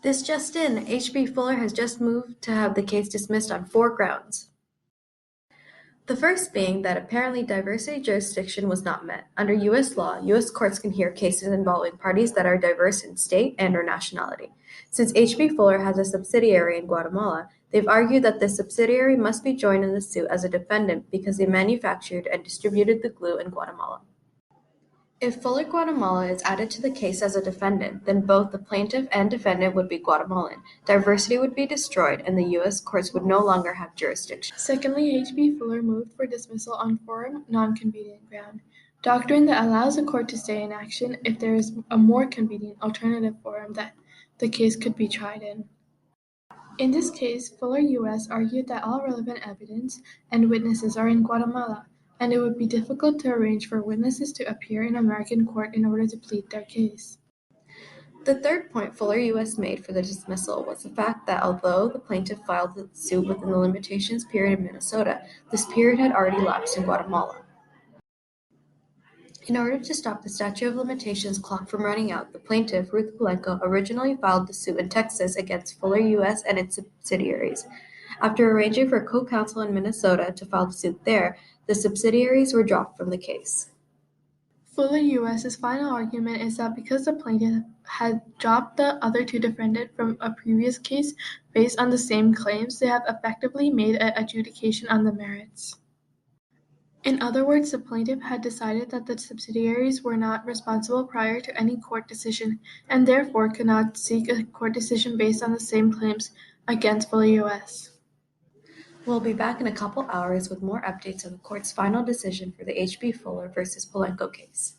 This just in, H.B. Fuller has just moved to have the case dismissed on 4 grounds. The first being that apparently diversity jurisdiction was not met. Under U.S. law, U.S. courts can hear cases involving parties that are diverse in state and/or nationality. Since H.B. Fuller has a subsidiary in Guatemala, they've argued that this subsidiary must be joined in the suit as a defendant because they manufactured and distributed the glue in Guatemala. If Fuller Guatemala is added to the case as a defendant, then both the plaintiff and defendant would be Guatemalan. Diversity would be destroyed, and the U.S. courts would no longer have jurisdiction. Secondly, H.B. Fuller moved for dismissal on forum non-convenient ground, doctrine that allows a court to stay in action if there is a more convenient alternative forum that the case could be tried in. In this case, Fuller U.S. argued that all relevant evidence and witnesses are in Guatemala, and it would be difficult to arrange for witnesses to appear in American court in order to plead their case. The third point Fuller U.S. made for the dismissal was the fact that although the plaintiff filed the suit within the limitations period in Minnesota, this period had already lapsed in Guatemala. In order to stop the statute of limitations clock from running out, the plaintiff, Ruth Polenko, originally filed the suit in Texas against Fuller U.S. and its subsidiaries. After arranging for co-counsel in Minnesota to file the suit there, the subsidiaries were dropped from the case. Fuller U.S.'s final argument is that because the plaintiff had dropped the other two defendants from a previous case based on the same claims, they have effectively made an adjudication on the merits. In other words, the plaintiff had decided that the subsidiaries were not responsible prior to any court decision, and therefore could not seek a court decision based on the same claims against Fuller U.S. We'll be back in a couple hours with more updates on the court's final decision for the H.B. Fuller versus Polenko case.